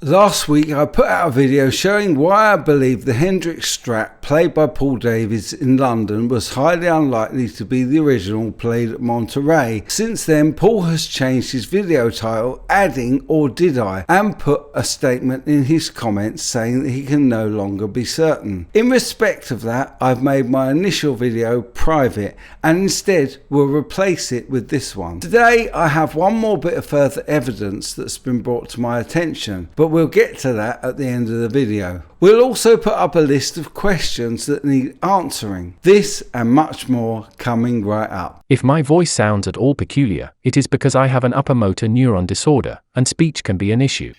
Last week I put out a video showing why I believe the Hendrix Strat played by Paul Davies in London was highly unlikely to be the original played at Monterey. Since then, Paul has changed his video title, adding "or did I?" and put a statement in his comments saying that he can no longer be certain. In respect of that, I've made my initial video private and instead will replace it with this one. Today I have one more bit of further evidence that's been brought to my attention, but we'll get to that at the end of the video. We'll also put up a list of questions that need answering. This and much more coming right up. If my voice sounds at all peculiar, it is because I have an upper motor neuron disorder, and speech can be an issue.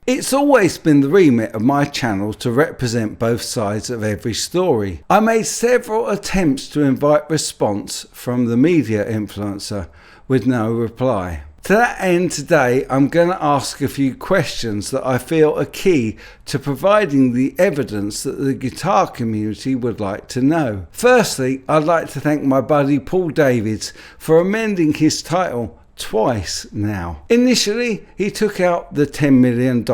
It's always been the remit of my channel to represent both sides of every story. I made several attempts to invite response from the media influencer, with no reply. To that end, today I'm going to ask a few questions that I feel are key to providing the evidence that the guitar community would like to know. Firstly, I'd like to thank my buddy Paul Davies for amending his title twice now. Initially, he took out the $10 million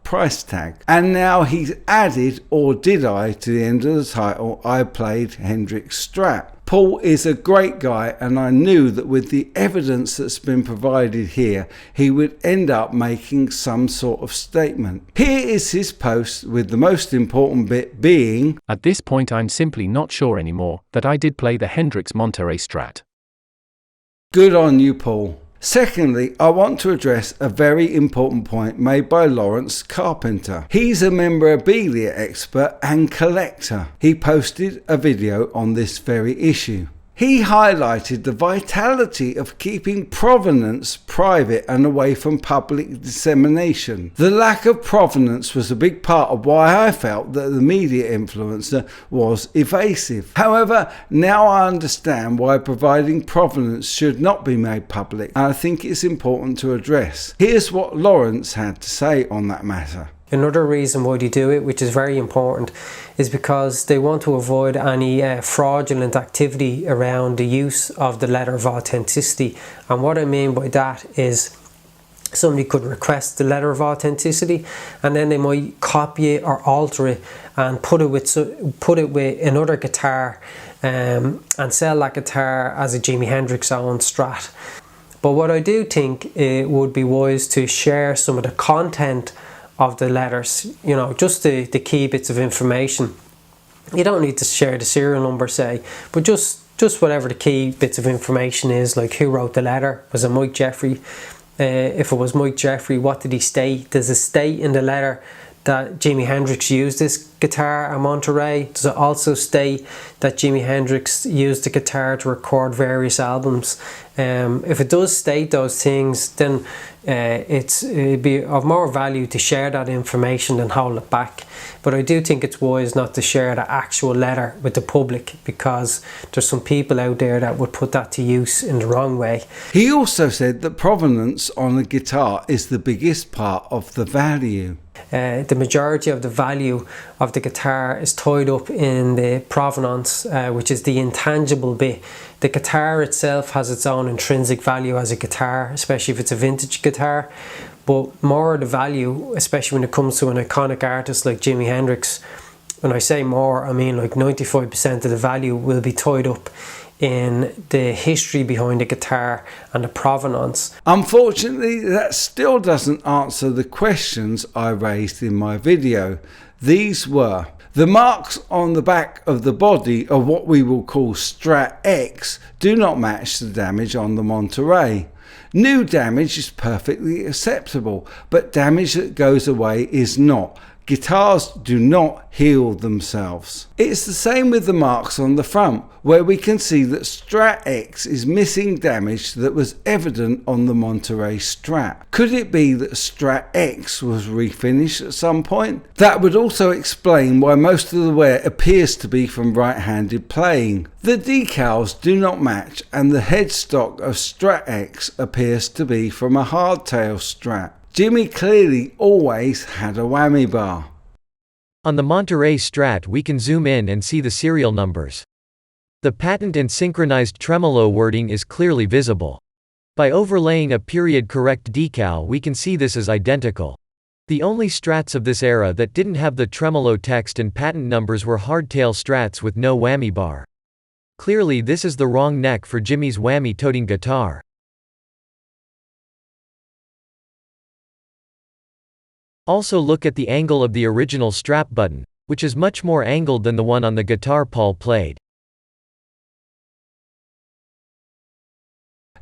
price tag, and now he's added "or did I" to the end of the title, "I played Hendrix Strat." Paul is a great guy, and I knew that with the evidence that's been provided here, he would end up making some sort of statement. Here is his post, with the most important bit being, "At this point I'm simply not sure anymore that I did play the Hendrix Monterey Strat." Good on you, Paul. Secondly, I want to address a very important point made by Lawrence Carpenter. He's a memorabilia expert and collector. He posted a video on this very issue. He highlighted the vitality of keeping provenance private and away from public dissemination. The lack of provenance was a big part of why I felt that the media influencer was evasive. However, now I understand why providing provenance should not be made public, and I think it's important to address. Here's what Lawrence had to say on that matter. Another reason why they do it, which is very important, is because they want to avoid any fraudulent activity around the use of the letter of authenticity. And what I mean by that is somebody could request the letter of authenticity and then they might copy it or alter it and put it with another guitar and sell that guitar as a Jimi Hendrix owned Strat. But what I do think it would be wise to share some of the content of the letters, you know, just the key bits of information. You don't need to share the serial number, say, but just whatever the key bits of information is, like who wrote the letter. Was it Mike Jeffrey? If it was Mike Jeffrey, what did he state? Does it state in the letter that Jimi Hendrix used this guitar at Monterey? Does it also state that Jimi Hendrix used the guitar to record various albums? If it does state those things, then it'd be of more value to share that information than hold it back. But I do think it's wise not to share the actual letter with the public, because there's some people out there that would put that to use in the wrong way. He also said that provenance on a guitar is the biggest part of the value. The majority of the value of the guitar is tied up in the provenance, which is the intangible bit. The guitar itself has its own intrinsic value as a guitar, especially if it's a vintage guitar. But more of the value, especially when it comes to an iconic artist like Jimi Hendrix, when I say more, I mean like 95% of the value will be tied up in the history behind the guitar and the provenance. Unfortunately, that still doesn't answer the questions I raised in my video. These were: the marks on the back of the body of what we will call Strat X do not match the damage on the Monterey. New damage is perfectly acceptable, but damage that goes away is not. Guitars do not heal themselves. It's the same with the marks on the front, where we can see that Strat X is missing damage that was evident on the Monterey Strat. Could it be that Strat X was refinished at some point? That would also explain why most of the wear appears to be from right-handed playing. The decals do not match, and the headstock of Strat X appears to be from a hardtail Strat. Jimi clearly always had a whammy bar. On the Monterey Strat we can zoom in and see the serial numbers. The patent and synchronized tremolo wording is clearly visible. By overlaying a period-correct decal we can see this is identical. The only Strats of this era that didn't have the tremolo text and patent numbers were hardtail Strats with no whammy bar. Clearly this is the wrong neck for Jimi's whammy-toting guitar. Also look at the angle of the original strap button, which is much more angled than the one on the guitar Paul played.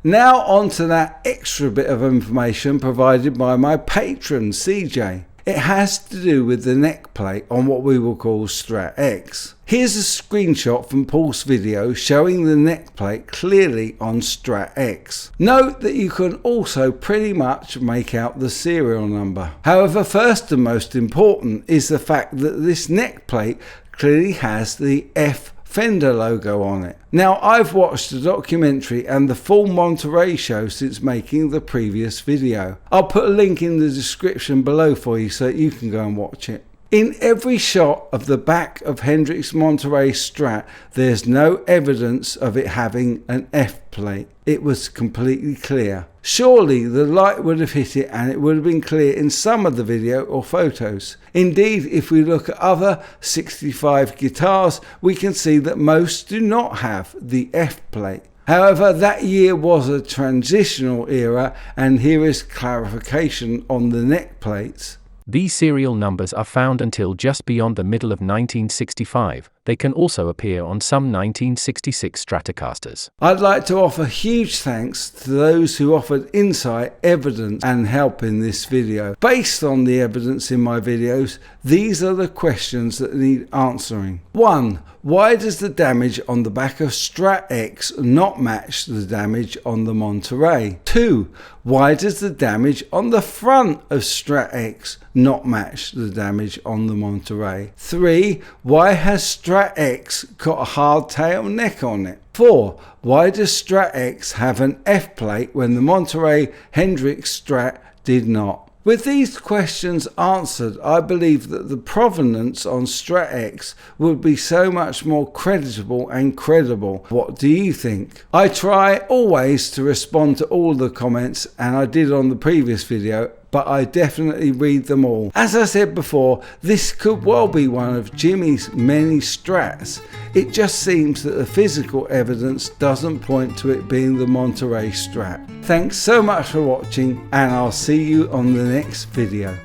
Now on to that extra bit of information provided by my patron CJ. It has to do with the neck plate on what we will call Strat X. Here's a screenshot from Paul's video showing the neck plate clearly on Strat X. Note that you can also pretty much make out the serial number. However, first and most important is the fact that this neck plate clearly has the F Fender logo on it. Now, I've watched the documentary and the full Monterey show since making the previous video. I'll put a link in the description below for you so that you can go and watch it. In every shot of the back of Hendrix Monterey Strat, there's no evidence of it having an F plate. It was completely clear. Surely the light would have hit it and it would have been clear in some of the video or photos. Indeed, if we look at other 65 guitars, we can see that most do not have the F plate. However, that year was a transitional era, and here is clarification on the neck plates. These serial numbers are found until just beyond the middle of 1965. They can also appear on some 1966 Stratocasters. I'd like to offer huge thanks to those who offered insight, evidence and help in this video. Based on the evidence in my videos, these are the questions that need answering. 1. Why does the damage on the back of Strat X not match the damage on the Monterey? 2. Why does the damage on the front of Strat X not match the damage on the Monterey? 3. Why has Strat X got a hardtail neck on it? 4. Why does Strat X have an F plate when the Monterey Hendrix Strat did not? With these questions answered, I believe that the provenance on Strat X would be so much more creditable and credible. What do you think? I try always to respond to all the comments, and I did on the previous video, but I definitely read them all. As I said before, this could well be one of Jimi's many Strats. It just seems that the physical evidence doesn't point to it being the Monterey Strat. Thanks so much for watching, and I'll see you on the next video.